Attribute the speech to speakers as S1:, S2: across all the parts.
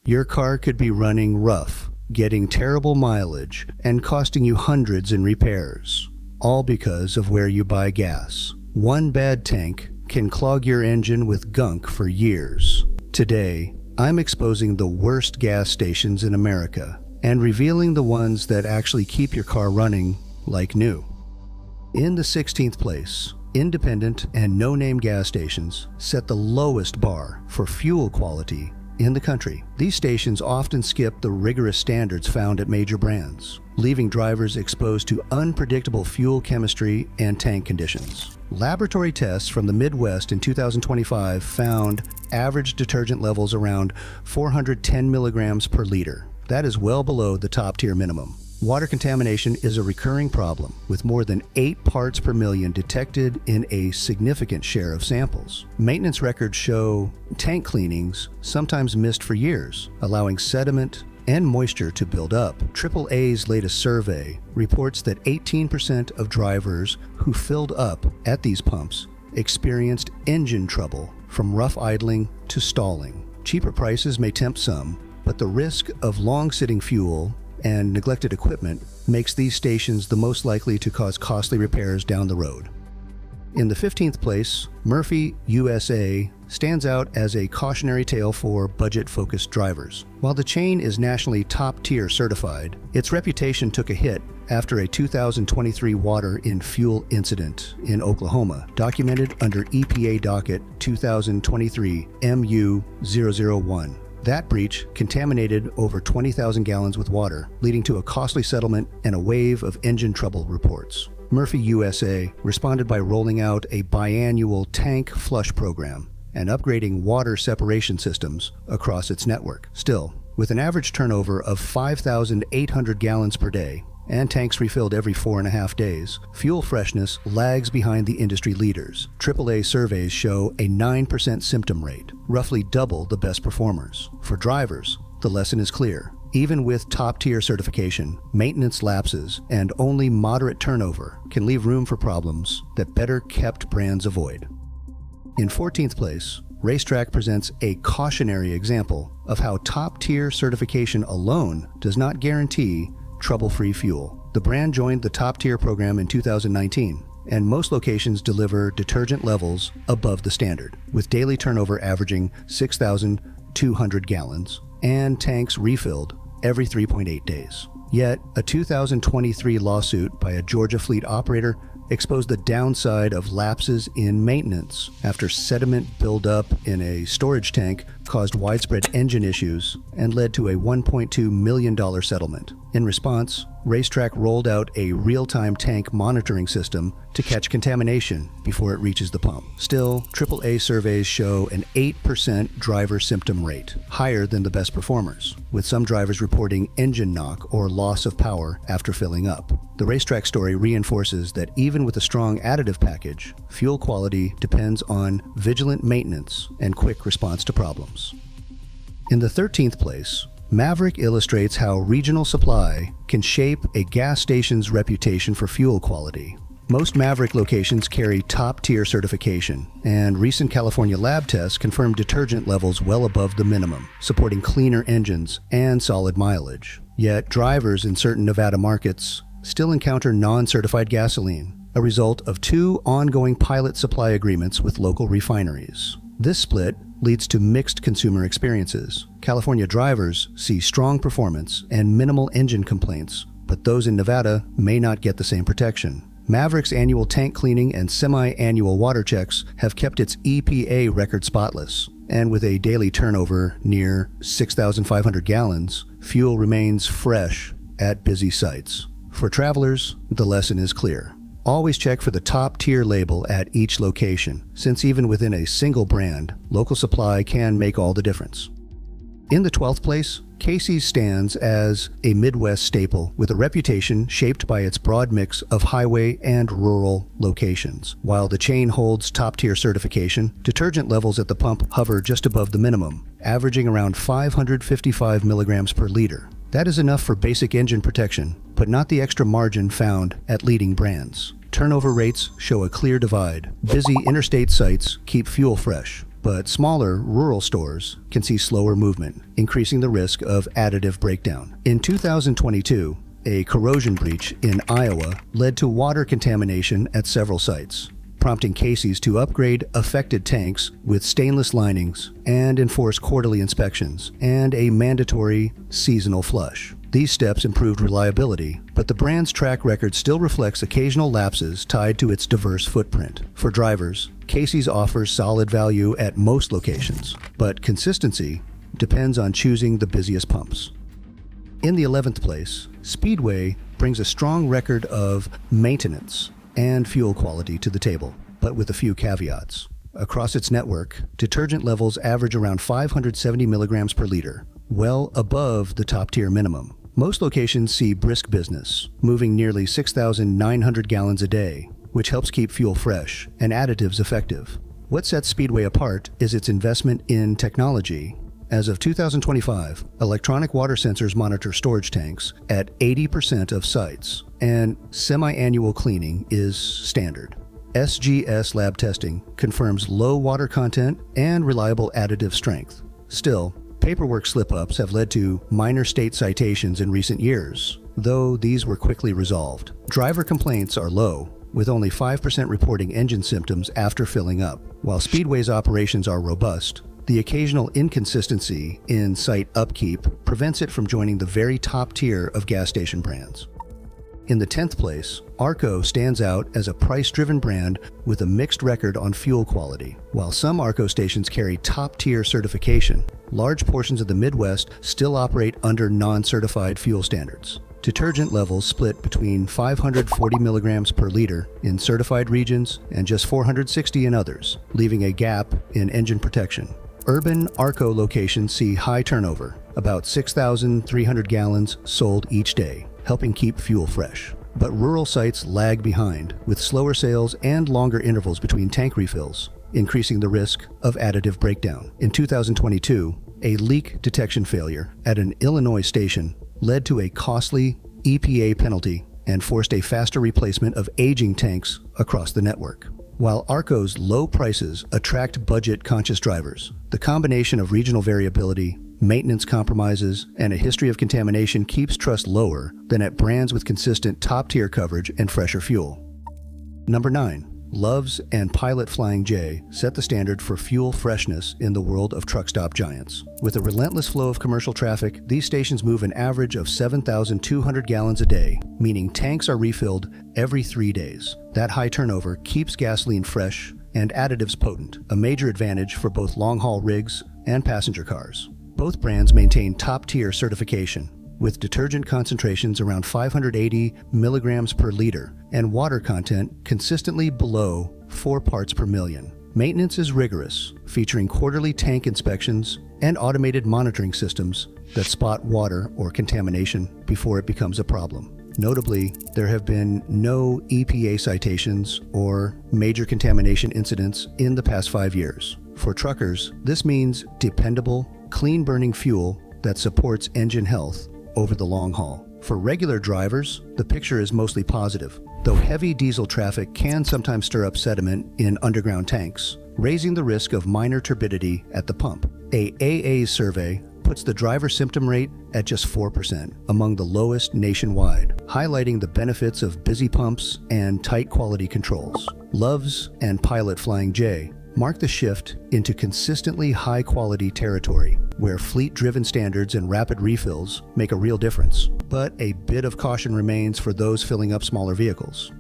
S1: Your car could be running rough, getting terrible mileage, and costing you hundreds in repairs, all because of where you buy gas. One bad tank can clog your engine with gunk for years. Today, I'm exposing the worst gas stations in America and revealing the ones that actually keep your car running like new. In the 16th place, independent and no-name gas stations set the lowest bar for fuel quality in the country. These stations often skip the rigorous standards found at major brands, leaving drivers exposed to unpredictable fuel chemistry and tank conditions. Laboratory tests from the Midwest in 2025 found average detergent levels around 410 milligrams per liter. That is well below the top-tier minimum. Water contamination is a recurring problem, with more than 8 parts per million detected in a significant share of samples. Maintenance records show tank cleanings sometimes missed for years, allowing sediment and moisture to build up. AAA's latest survey reports that 18% of drivers who filled up at these pumps experienced engine trouble from rough idling to stalling. Cheaper prices may tempt some, but the risk of long-sitting fuel and neglected equipment makes these stations the most likely to cause costly repairs down the road. In the 15th place, Murphy USA stands out as a cautionary tale for budget-focused drivers. While the chain is nationally top-tier certified, its reputation took a hit after a 2023 water in fuel incident in Oklahoma, documented under EPA docket 2023 MU-001. That breach contaminated over 20,000 gallons with water, leading to a costly settlement and a wave of engine trouble reports. Murphy USA responded by rolling out a biannual tank flush program and upgrading water separation systems across its network. Still, with an average turnover of 5,800 gallons per day and tanks refilled every 4.5 days, fuel freshness lags behind the industry leaders. AAA surveys show a 9% symptom rate, roughly double the best performers. For drivers, the lesson is clear. Even with top-tier certification, maintenance lapses and only moderate turnover can leave room for problems that better-kept brands avoid. In 14th place, RaceTrac presents a cautionary example of how top-tier certification alone does not guarantee trouble-free fuel. The brand joined the top-tier program in 2019, and most locations deliver detergent levels above the standard, with daily turnover averaging 6,200 gallons and tanks refilled every 3.8 days. Yet, a 2023 lawsuit by a Georgia fleet operator exposed the downside of lapses in maintenance after sediment buildup in a storage tank caused widespread engine issues and led to a $1.2 million settlement. In response, RaceTrac rolled out a real-time tank monitoring system to catch contamination before it reaches the pump. Still, AAA surveys show an 8% driver symptom rate, higher than the best performers, with some drivers reporting engine knock or loss of power after filling up. The RaceTrac story reinforces that even with a strong additive package, fuel quality depends on vigilant maintenance and quick response to problems. In the 13th place, Maverik illustrates how regional supply can shape a gas station's reputation for fuel quality. Most Maverik locations carry top-tier certification, and recent California lab tests confirm detergent levels well above the minimum, supporting cleaner engines and solid mileage. Yet, drivers in certain Nevada markets still encounter non-certified gasoline, a result of 2 ongoing pilot supply agreements with local refineries. This split leads to mixed consumer experiences. California drivers see strong performance and minimal engine complaints, but those in Nevada may not get the same protection. Maverik's annual tank cleaning and semi-annual water checks have kept its EPA record spotless, and with a daily turnover near 6,500 gallons, fuel remains fresh at busy sites. For travelers, the lesson is clear. Always check for the top-tier label at each location, since even within a single brand, local supply can make all the difference. In the 12th place, Casey's stands as a Midwest staple with a reputation shaped by its broad mix of highway and rural locations. While the chain holds top-tier certification, detergent levels at the pump hover just above the minimum, averaging around 555 milligrams per liter. That is enough for basic engine protection, but not the extra margin found at leading brands. Turnover rates show a clear divide. Busy interstate sites keep fuel fresh, but smaller rural stores can see slower movement, increasing the risk of additive breakdown. In 2022, a corrosion breach in Iowa led to water contamination at several sites, prompting Casey's to upgrade affected tanks with stainless linings and enforce quarterly inspections and a mandatory seasonal flush. These steps improved reliability, but the brand's track record still reflects occasional lapses tied to its diverse footprint. For drivers, Casey's offers solid value at most locations, but consistency depends on choosing the busiest pumps. In the 11th place, Speedway brings a strong record of maintenance and fuel quality to the table, but with a few caveats. Across its network, detergent levels average around 570 milligrams per liter, well above the top-tier minimum. Most locations see brisk business, moving nearly 6,900 gallons a day, which helps keep fuel fresh and additives effective. What sets Speedway apart is its investment in technology. As of 2025, electronic water sensors monitor storage tanks at 80% of sites, and semi-annual cleaning is standard. SGS lab testing confirms low water content and reliable additive strength. Still, paperwork slip-ups have led to minor state citations in recent years, though these were quickly resolved. Driver complaints are low, with only 5% reporting engine symptoms after filling up. While Speedway's operations are robust, the occasional inconsistency in site upkeep prevents it from joining the very top tier of gas station brands. In the 10th place, Arco stands out as a price-driven brand with a mixed record on fuel quality. While some Arco stations carry top-tier certification, large portions of the Midwest still operate under non-certified fuel standards. Detergent levels split between 540 milligrams per liter in certified regions and just 460 in others, leaving a gap in engine protection. Urban Arco locations see high turnover, about 6,300 gallons sold each day, helping keep fuel fresh. But rural sites lag behind, with slower sales and longer intervals between tank refills, increasing the risk of additive breakdown. In 2022, a leak detection failure at an Illinois station led to a costly EPA penalty and forced a faster replacement of aging tanks across the network. While Arco's low prices attract budget-conscious drivers, the combination of regional variability, maintenance compromises, and a history of contamination keeps trust lower than at brands with consistent top-tier coverage and fresher fuel. Number 9. Love's and Pilot Flying J set the standard for fuel freshness in the world of truck stop giants. With a relentless flow of commercial traffic, these stations move an average of 7,200 gallons a day, meaning tanks are refilled every 3 days. That high turnover keeps gasoline fresh and additives potent, a major advantage for both long-haul rigs and passenger cars. Both brands maintain top-tier certification, with detergent concentrations around 580 milligrams per liter and water content consistently below 4 parts per million. Maintenance is rigorous, featuring quarterly tank inspections and automated monitoring systems that spot water or contamination before it becomes a problem. Notably, there have been no EPA citations or major contamination incidents in the past 5 years. For truckers, this means dependable, clean-burning fuel that supports engine health over the long haul. For regular drivers, the picture is mostly positive, though heavy diesel traffic can sometimes stir up sediment in underground tanks, raising the risk of minor turbidity at the pump. A AA survey puts the driver symptom rate at just 4%, among the lowest nationwide, highlighting the benefits of busy pumps and tight quality controls. Love's and Pilot Flying J mark the shift into consistently high-quality territory, where fleet-driven standards and rapid refills make a real difference. But a bit of caution remains for those filling up smaller vehicles.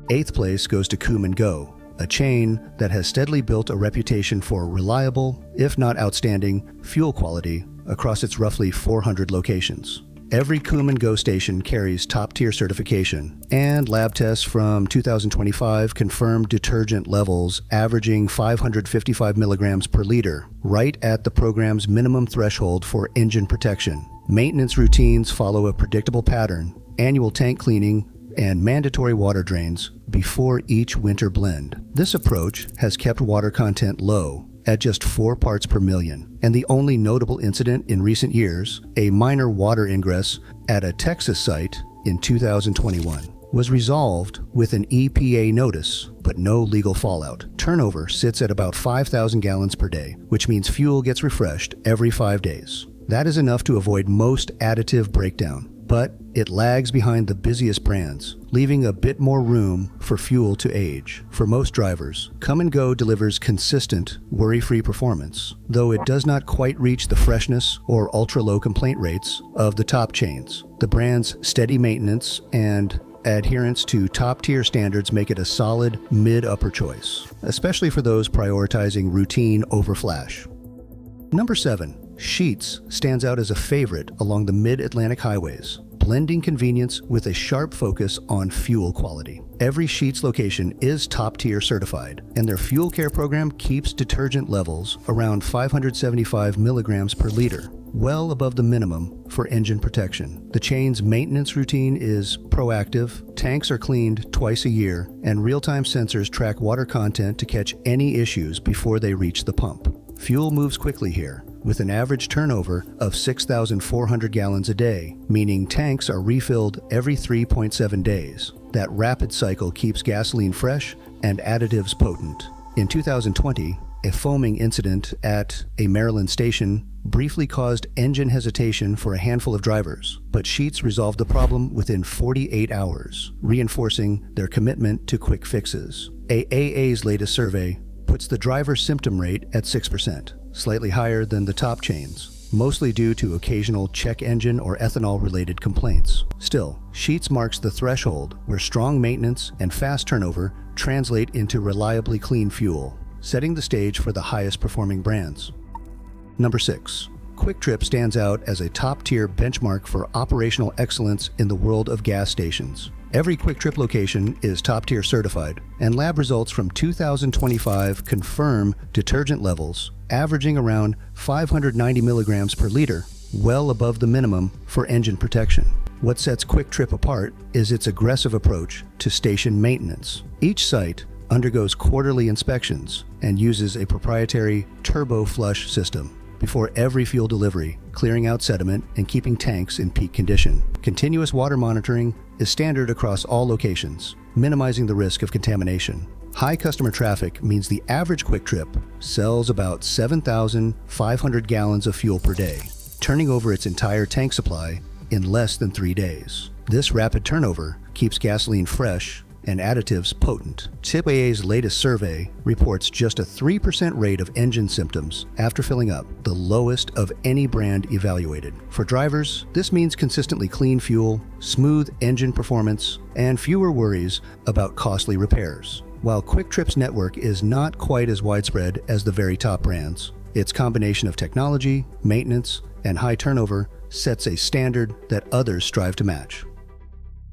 S1: 8th place goes to Kum Go, a chain that has steadily built a reputation for reliable, if not outstanding, fuel quality across its roughly 400 locations. Every Kum Go station carries top-tier certification, and lab tests from 2025 confirmed detergent levels averaging 555 milligrams per liter, right at the program's minimum threshold for engine protection. Maintenance routines follow a predictable pattern: annual tank cleaning and mandatory water drains before each winter blend. This approach has kept water content low at just 4 parts per million, and the only notable incident in recent years, a minor water ingress at a Texas site in 2021. was resolved with an EPA notice, but no legal fallout. Turnover sits at about 5,000 gallons per day, which means fuel gets refreshed every 5 days. That is enough to avoid most additive breakdown, but it lags behind the busiest brands, leaving a bit more room for fuel to age. For most drivers, Kum Go delivers consistent, worry-free performance, though it does not quite reach the freshness or ultra-low complaint rates of the top chains. The brand's steady maintenance and adherence to top-tier standards make it a solid mid-upper choice, especially for those prioritizing routine over flash. Number 7. Sheetz stands out as a favorite along the mid-Atlantic highways, blending convenience with a sharp focus on fuel quality. Every Sheetz location is top-tier certified, and their fuel care program keeps detergent levels around 575 milligrams per liter, well above the minimum for engine protection. The chain's maintenance routine is proactive, tanks are cleaned twice a year, and real-time sensors track water content to catch any issues before they reach the pump. Fuel moves quickly here, with an average turnover of 6,400 gallons a day, meaning tanks are refilled every 3.7 days. That rapid cycle keeps gasoline fresh and additives potent. In 2020, a foaming incident at a Maryland station briefly caused engine hesitation for a handful of drivers, but Sheetz resolved the problem within 48 hours, reinforcing their commitment to quick fixes. AAA's latest survey puts the driver symptom rate at 6%, slightly higher than the top chains, mostly due to occasional check engine or ethanol-related complaints. Still, Sheetz marks the threshold where strong maintenance and fast turnover translate into reliably clean fuel, setting the stage for the highest-performing brands. Number 6. QuikTrip stands out as a top-tier benchmark for operational excellence in the world of gas stations. Every QuikTrip location is top-tier certified, and lab results from 2025 confirm detergent levels averaging around 590 milligrams per liter, well above the minimum for engine protection. What sets QuikTrip apart is its aggressive approach to station maintenance. Each site undergoes quarterly inspections and uses a proprietary turbo flush system before every fuel delivery, clearing out sediment and keeping tanks in peak condition. Continuous water monitoring is standard across all locations, minimizing the risk of contamination. High customer traffic means the average QuikTrip sells about 7,500 gallons of fuel per day, turning over its entire tank supply in less than 3 days. This rapid turnover keeps gasoline fresh and additives potent. AAA's latest survey reports just a 3% rate of engine symptoms after filling up, the lowest of any brand evaluated. For drivers, this means consistently clean fuel, smooth engine performance, and fewer worries about costly repairs. While QuikTrip's network is not quite as widespread as the very top brands, its combination of technology, maintenance, and high turnover sets a standard that others strive to match.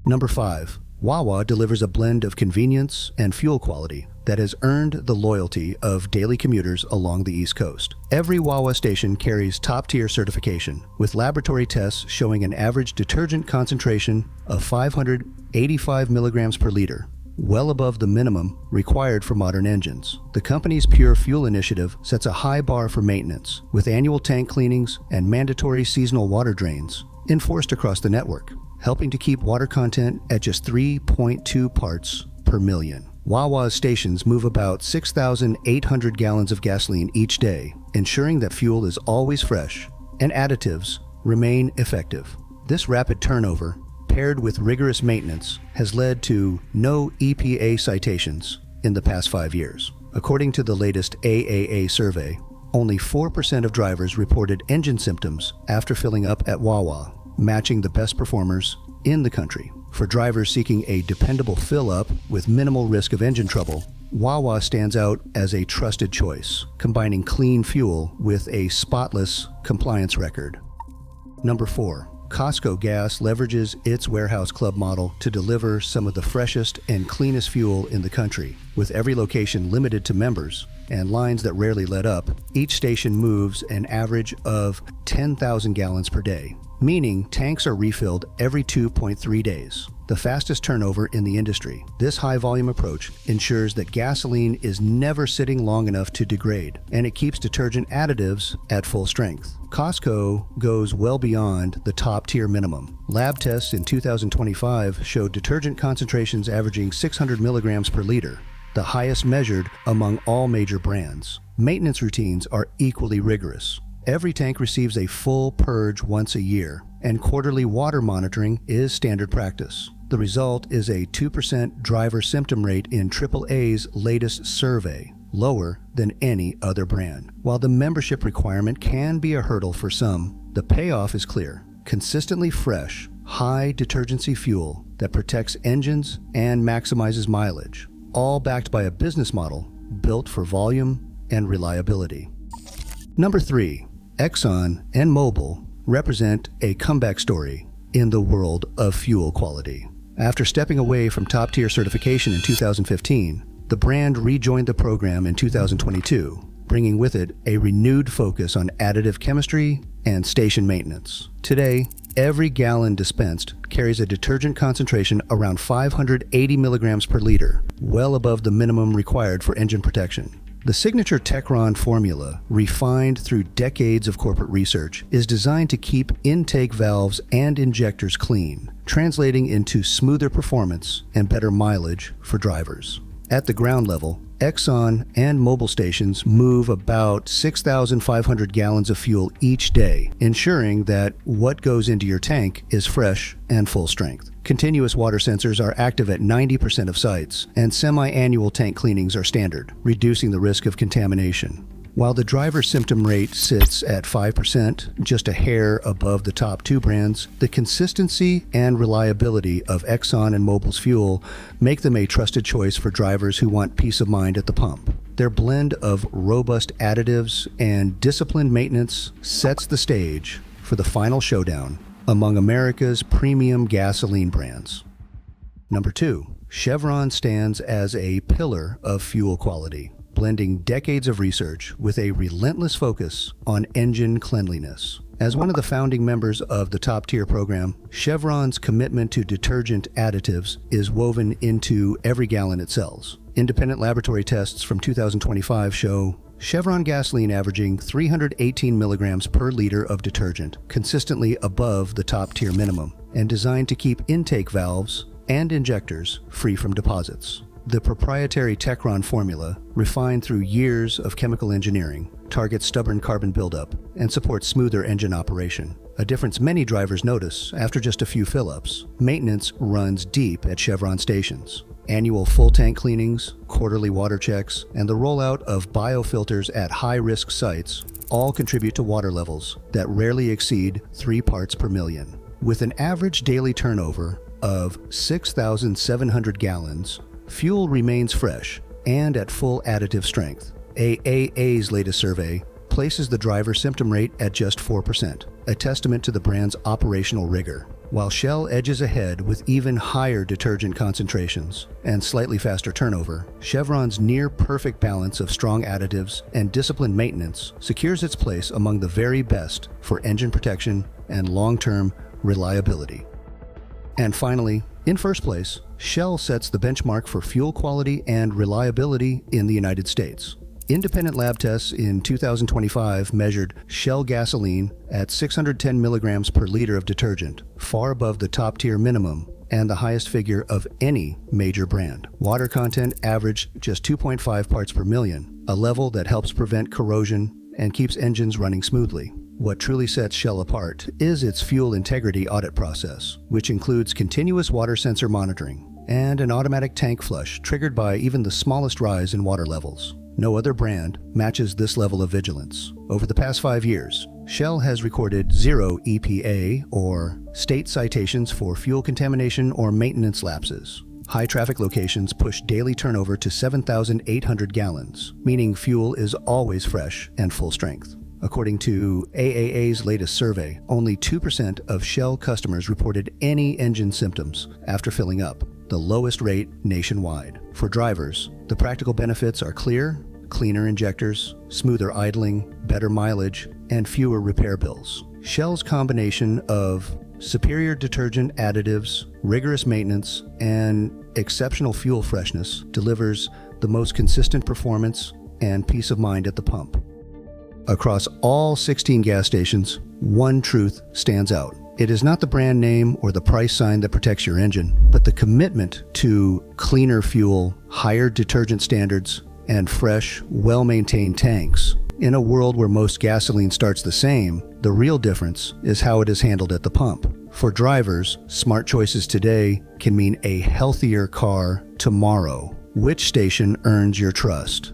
S1: Number 5. Wawa delivers a blend of convenience and fuel quality that has earned the loyalty of daily commuters along the East Coast. Every Wawa station carries top-tier certification, with laboratory tests showing an average detergent concentration of 585 milligrams per liter, well above the minimum required for modern engines. The company's Pure Fuel initiative sets a high bar for maintenance, with annual tank cleanings and mandatory seasonal water drains enforced across the network, helping to keep water content at just 3.2 parts per million. Wawa's stations move about 6,800 gallons of gasoline each day, ensuring that fuel is always fresh and additives remain effective. This rapid turnover, paired with rigorous maintenance, has led to no EPA citations in the past 5 years. According to the latest AAA survey, only 4% of drivers reported engine symptoms after filling up at Wawa, matching the best performers in the country. For drivers seeking a dependable fill-up with minimal risk of engine trouble, Wawa stands out as a trusted choice, combining clean fuel with a spotless compliance record. Number 4. Costco Gas leverages its warehouse club model to deliver some of the freshest and cleanest fuel in the country. With every location limited to members and lines that rarely let up, each station moves an average of 10,000 gallons per day, meaning tanks are refilled every 2.3 days. the fastest turnover in the industry. This high-volume approach ensures that gasoline is never sitting long enough to degrade, and it keeps detergent additives at full strength. Costco goes well beyond the top-tier minimum. Lab tests in 2025 showed detergent concentrations averaging 600 milligrams per liter, the highest measured among all major brands. Maintenance routines are equally rigorous. Every tank receives a full purge once a year, and quarterly water monitoring is standard practice. The result is a 2% driver symptom rate in AAA's latest survey, lower than any other brand. While the membership requirement can be a hurdle for some, the payoff is clear. Consistently fresh, high detergency fuel that protects engines and maximizes mileage, all backed by a business model built for volume and reliability. Number 3. Exxon and Mobil represent a comeback story in the world of fuel quality. After stepping away from top-tier certification in 2015, the brand rejoined the program in 2022, bringing with it a renewed focus on additive chemistry and station maintenance. Today, every gallon dispensed carries a detergent concentration around 580 milligrams per liter, well above the minimum required for engine protection. The signature Chevron formula, refined through decades of corporate research, is designed to keep intake valves and injectors clean, translating into smoother performance and better mileage for drivers. At the ground level, Exxon and Mobil stations move about 6,500 gallons of fuel each day, ensuring that what goes into your tank is fresh and full strength. Continuous water sensors are active at 90% of sites, and semi-annual tank cleanings are standard, reducing the risk of contamination. While the driver symptom rate sits at 5%, just a hair above the top 2 brands, the consistency and reliability of Exxon and Mobil's fuel make them a trusted choice for drivers who want peace of mind at the pump. Their blend of robust additives and disciplined maintenance sets the stage for the final showdown among America's premium gasoline brands. Number 2. Chevron stands as a pillar of fuel quality, blending decades of research with a relentless focus on engine cleanliness. As one of the founding members of the top-tier program, Chevron's commitment to detergent additives is woven into every gallon it sells. Independent laboratory tests from 2025 show Chevron gasoline averaging 318 milligrams per liter of detergent, consistently above the top-tier minimum, and designed to keep intake valves and injectors free from deposits. The proprietary Chevron formula, refined through years of chemical engineering, targets stubborn carbon buildup and supports smoother engine operation, a difference many drivers notice after just a few fill-ups. Maintenance runs deep at Chevron stations. Annual full tank cleanings, quarterly water checks, and the rollout of biofilters at high-risk sites all contribute to water levels that rarely exceed 3 parts per million. With an average daily turnover of 6,700 gallons, fuel remains fresh and at full additive strength. AAA's latest survey places the driver symptom rate at just 4%, a testament to the brand's operational rigor. While Shell edges ahead with even higher detergent concentrations and slightly faster turnover, Chevron's near-perfect balance of strong additives and disciplined maintenance secures its place among the very best for engine protection and long-term reliability. And finally, in first place, Shell sets the benchmark for fuel quality and reliability in the United States. Independent lab tests in 2025 measured Shell gasoline at 610 milligrams per liter of detergent, far above the top-tier minimum and the highest figure of any major brand. Water content averaged just 2.5 parts per million, a level that helps prevent corrosion and keeps engines running smoothly. What truly sets Shell apart is its fuel integrity audit process, which includes continuous water sensor monitoring and an automatic tank flush triggered by even the smallest rise in water levels. No other brand matches this level of vigilance. Over the past 5 years, Shell has recorded 0 EPA or state citations for fuel contamination or maintenance lapses. High traffic locations push daily turnover to 7,800 gallons, meaning fuel is always fresh and full strength. According to AAA's latest survey, only 2% of Shell customers reported any engine symptoms after filling up, the lowest rate nationwide. For drivers, the practical benefits are clear: cleaner injectors, smoother idling, better mileage, and fewer repair bills. Shell's combination of Superior detergent additives, rigorous maintenance, and exceptional fuel freshness delivers the most consistent performance and peace of mind at the pump. Across all 16 gas stations, one truth stands out. It is not the brand name or the price sign that protects your engine, but the commitment to cleaner fuel, higher detergent standards, and fresh, well-maintained tanks. In a world where most gasoline starts the same, the real difference is how it is handled at the pump. For drivers, smart choices today can mean a healthier car tomorrow. Which station earns your trust?